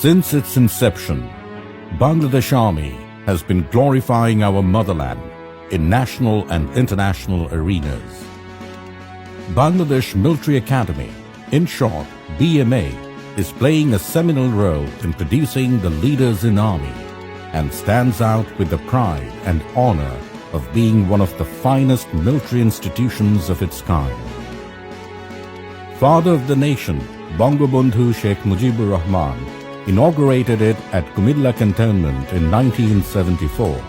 Since its inception, Bangladesh Army has been glorifying our motherland in national and international arenas. Bangladesh Military Academy, in short BMA, is playing a seminal role in producing the leaders in army and stands out with the pride and honor of being one of the finest military institutions of its kind. Father of the nation, Bangabandhu Sheikh Mujibur Rahman, inaugurated it at Kumilla Cantonment in 1974.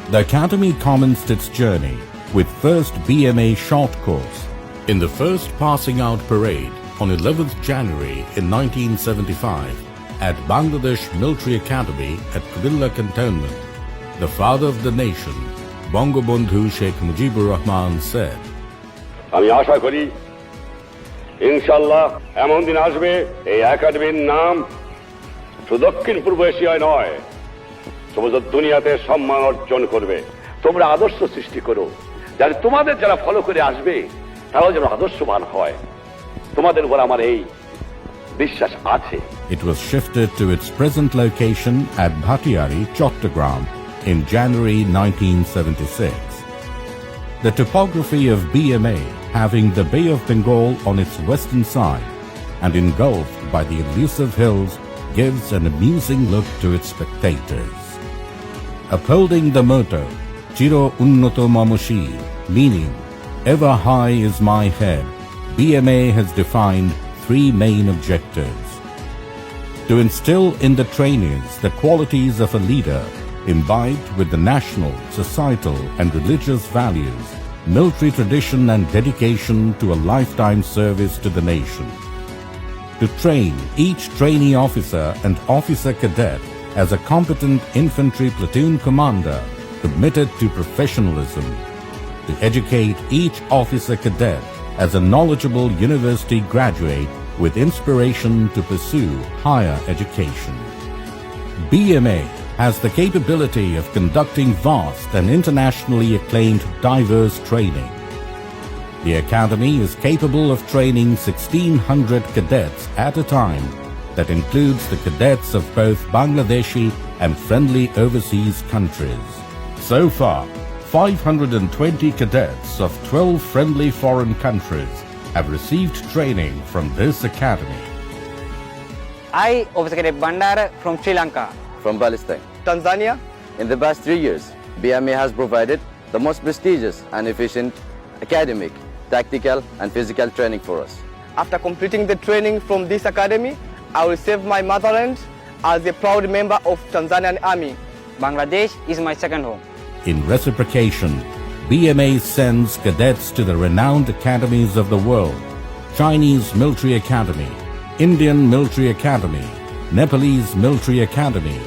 The academy commenced its journey with first BMA short course in the first passing out parade on 11th January in 1975 at Bangladesh Military Academy at Kumilla Cantonment. The father of the nation, Bangabandhu Sheikh Mujibur Rahman, said, আমি আশা করি ইনশাআল্লাহ এমন দিন আসবে এই একাডেমির নাম শুধু দক্ষিণ পূর্ব এশিয়ায় নয় সমগ্র দুনিয়াতে সম্মান অর্জন করবে। তোমরা আদর্শ সৃষ্টি করো, যাতে তোমাদের যারা ফলো করে আসবে তারাও যেন আদর্শবান হয়। তোমাদের উপর আমার এই বিশ্বাস আছে। It was shifted to its present location at Bhattiari, Chattogram in January 1976. The topography of BMA, having the Bay of Bengal on its western side and engulfed by the elusive hills, gives an amusing look to its spectators. Upholding the motto, Chiro Unnato Mamushi, meaning, ever high is my head, BMA has defined three main objectives. To instill in the trainees the qualities of a leader imbibed with the national, societal and religious values, military tradition and dedication to a lifetime service to the nation. To train each trainee officer and officer cadet as a competent infantry platoon commander committed to professionalism. To educate each officer cadet as a knowledgeable university graduate with inspiration to pursue higher education. BMA has the capability of conducting vast and internationally acclaimed diverse training. The academy is capable of training 1,600 cadets at a time that includes the cadets of both Bangladeshi and friendly overseas countries. So far, 520 cadets of 12 friendly foreign countries have received training from this academy. I, Officer Cadet Bandara from Sri Lanka. From Palestine. Tanzania. In the past 3 years, BMA has provided the most prestigious and efficient academic, tactical and physical training for us. After completing the training from this academy, I will serve my motherland as a proud member of Tanzanian Army. Bangladesh is my second home. In reciprocation, BMA sends cadets to the renowned academies of the world: Chinese Military Academy, Indian Military Academy, Nepalese Military Academy,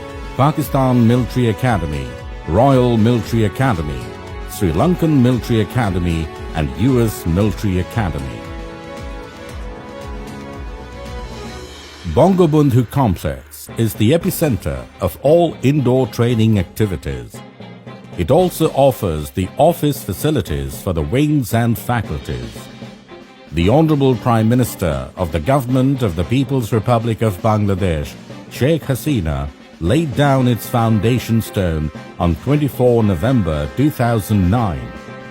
Pakistan Military Academy, Royal Military Academy, Sri Lankan Military Academy, and US Military Academy. Bangabandhu Complex is the epicenter of all indoor training activities. It also offers the office facilities for the wings and faculties. The Honorable Prime Minister of the Government of the People's Republic of Bangladesh, Sheikh Hasina, laid down its foundation stone on 24 November 2009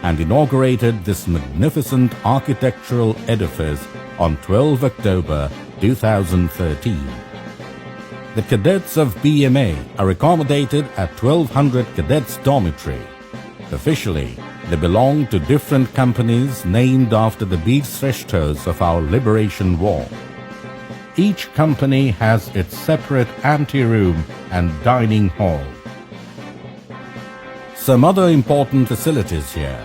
and inaugurated this magnificent architectural edifice on 12 October 2013. The cadets of BMA are accommodated at 1200 Cadets Dormitory. Officially, they belong to different companies named after the Veer Shreshthas of our liberation war. Each company has its separate anteroom and dining hall. Some other important facilities here.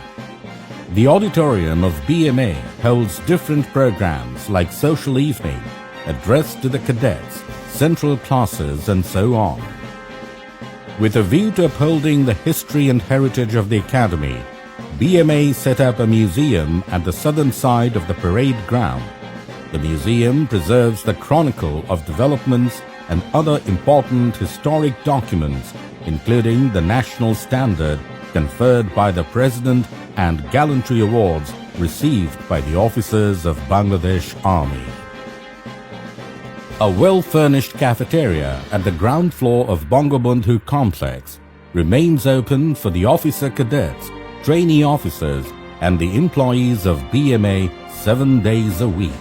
The auditorium of BMA holds different programs like social evening, addressed to the cadets, central classes and so on. With a view to upholding the history and heritage of the academy, BMA set up a museum at the southern side of the parade ground. The museum preserves the chronicle of developments and other important historic documents, including the national standard conferred by the President and gallantry awards received by the officers of Bangladesh Army. A well-furnished cafeteria at the ground floor of Bangabandhu Complex remains open for the officer cadets, trainee officers and the employees of BMA 7 days a week.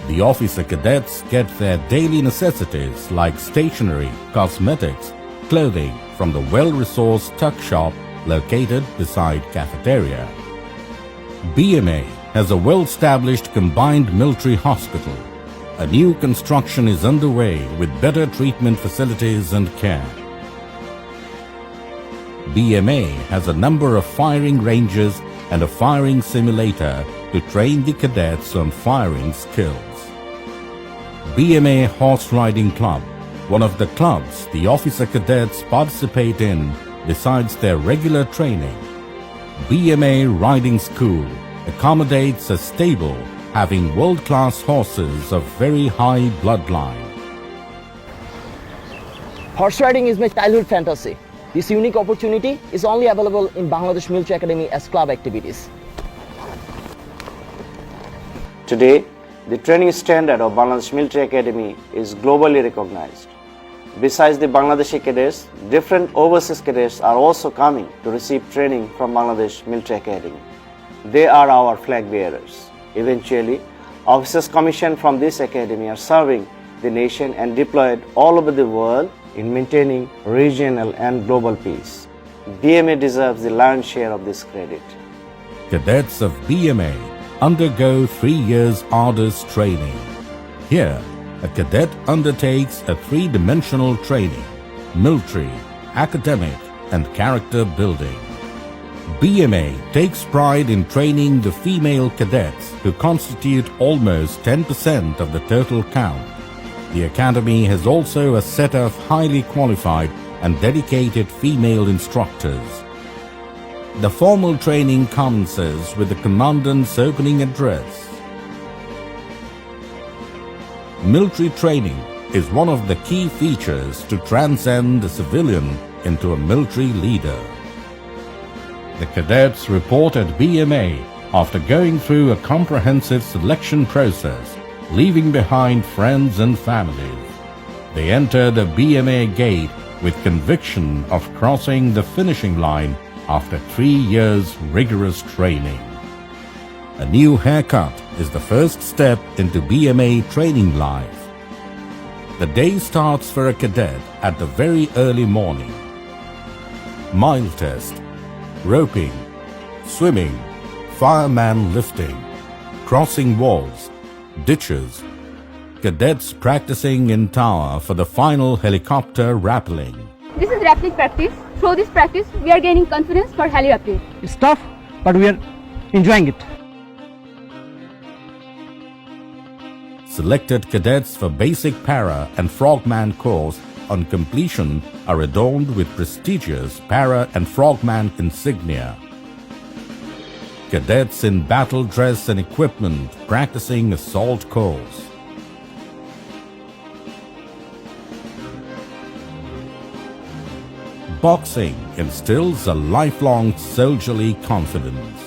The officer cadets get their daily necessities like stationery, cosmetics, clothing from the well-resourced tuck shop located beside cafeteria. BMA has a well-established combined military hospital. A new construction is underway with better treatment facilities and care. BMA has a number of firing ranges and a firing simulator to train the cadets on firing skills. BMA Horse Riding Club, one of the clubs the officer cadets participate in besides their regular training. BMA Riding School accommodates a stable having world-class horses of very high bloodline. Horse riding is my childhood fantasy. This unique opportunity is only available in Bangladesh Military Academy as club activities. Today, the training standard of Bangladesh Military Academy is globally recognized. Besides the Bangladeshi cadets, different overseas cadets are also coming to receive training from Bangladesh Military Academy. They are our flag bearers. Eventually, officers commissioned from this academy are serving the nation and deployed all over the world in maintaining regional and global peace. BMA deserves the lion's share of this credit. Cadets of BMA undergo 3 years arduous training. Here, a cadet undertakes a three-dimensional training: military, academic, and character building. BMA takes pride in training the female cadets who constitute almost 10% of the total count. The Academy has also a set of highly qualified and dedicated female instructors. The formal training commences with the Commandant's opening address. Military training is one of the key features to transcend a civilian into a military leader. The cadets report at BMA after going through a comprehensive selection process, leaving behind friends and families. They enter the BMA gate with conviction of crossing the finishing line after 3 years rigorous training. A new haircut is the first step into BMA training life. The day starts for a cadet at the very early morning. Mile test, roping, swimming, fireman lifting, crossing walls, ditches, cadets practicing in tower for the final helicopter rappelling. This is rappelling practice. Through this practice, we are gaining confidence for heli rappelling. It's tough, but we are enjoying it. Selected cadets for basic para and frogman course on completion are adorned with prestigious para and frogman insignia. Cadets in battle dress and equipment practicing assault course. Boxing instills a lifelong soldierly confidence.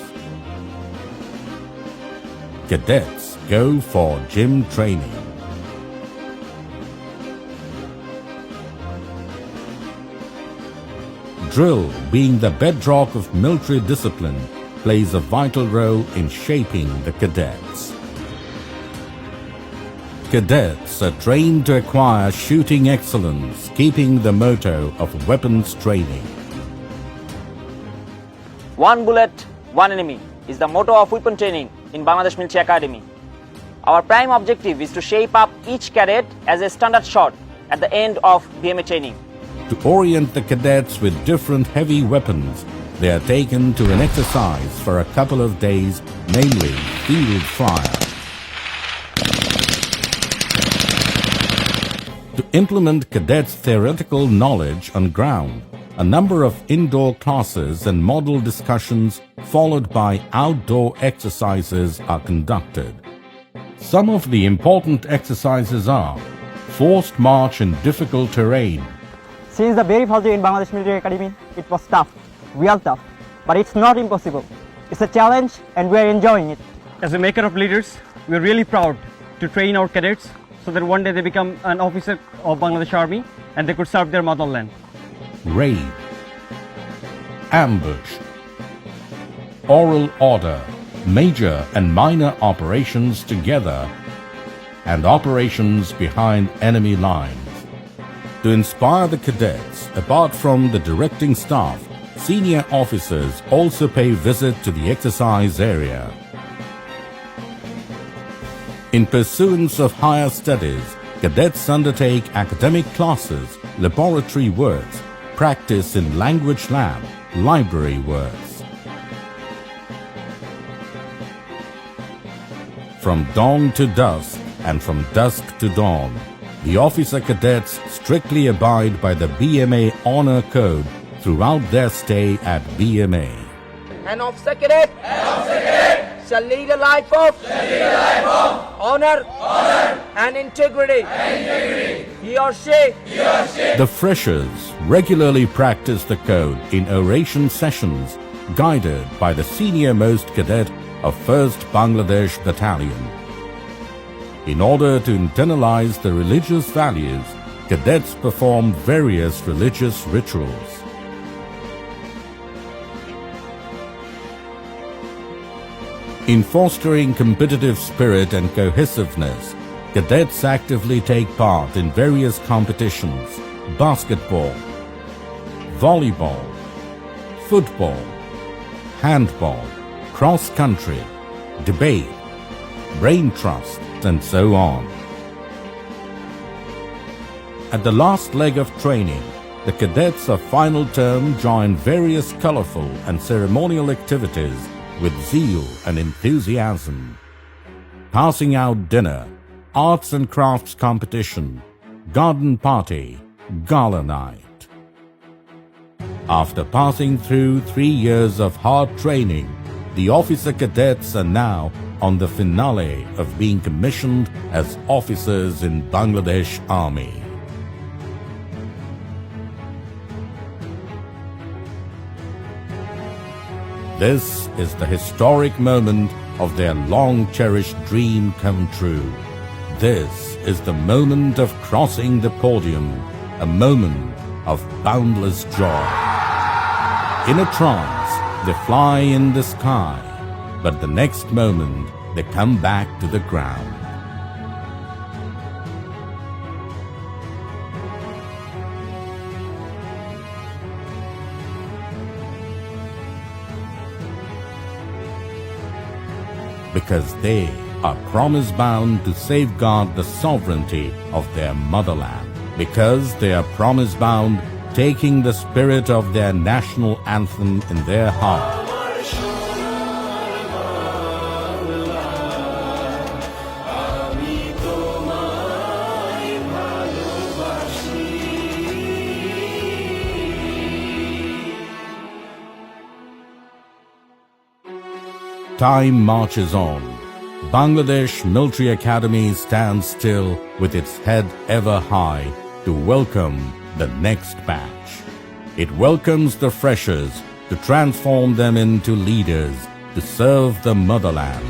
Cadets go for gym training. Drill, being the bedrock of military discipline, plays a vital role in shaping the cadets. Cadets are trained to acquire shooting excellence, keeping the motto of weapons training. One bullet, one enemy is the motto of weapon training in Bangladesh Military Academy. Our prime objective is to shape up each cadet as a standard shot at the end of BMA training. To orient the cadets with different heavy weapons, they are taken to an exercise for a couple of days, namely field fire. To implement cadets' theoretical knowledge on ground, a number of indoor classes and model discussions followed by outdoor exercises are conducted. Some of the important exercises are forced march in difficult terrain. Since the very first day in Bangladesh Military Academy, it was tough, real tough, but it's not impossible. It's a challenge and we're enjoying it. As a maker of leaders, we're really proud to train our cadets so that one day they become an officer of Bangladesh Army and they could serve their motherland. Raid, ambush, oral order, major and minor operations together, and operations behind enemy lines. To inspire the cadets, apart from the directing staff, senior officers also pay visit to the exercise area. In pursuance of higher studies, cadets undertake academic classes, laboratory works, practice in language lab, library works. From dawn to dusk and from dusk to dawn, the officer cadets strictly abide by the BMA Honor Code throughout their stay at BMA. An officer cadet shall lead a life of honor and integrity. He or she. The freshers regularly practice the code in oration sessions guided by the senior-most cadet of 1st Bangladesh Battalion. In order to internalize the religious values, cadets perform various religious rituals. In fostering competitive spirit and cohesiveness, cadets actively take part in various competitions: basketball, volleyball, football, handball, cross-country, debate, brain trust, and so on. At the last leg of training, the cadets of final term join various colorful and ceremonial activities with zeal and enthusiasm. Passing out dinner, arts and crafts competition, garden party, gala night. After passing through 3 years of hard training, the officer cadets are now on the finale of being commissioned as officers in Bangladesh Army. This is the historic moment of their long-cherished dream come true. This is the moment of crossing the podium, a moment of boundless joy. In a trance, they fly in the sky, but the next moment they come back to the ground. Because they are promise-bound to safeguard the sovereignty of their motherland. Because they are promise-bound, taking the spirit of their national anthem in their heart. Time marches on. Bangladesh Military Academy stands still with its head ever high to welcome the next batch. It welcomes the freshers to transform them into leaders to serve the motherland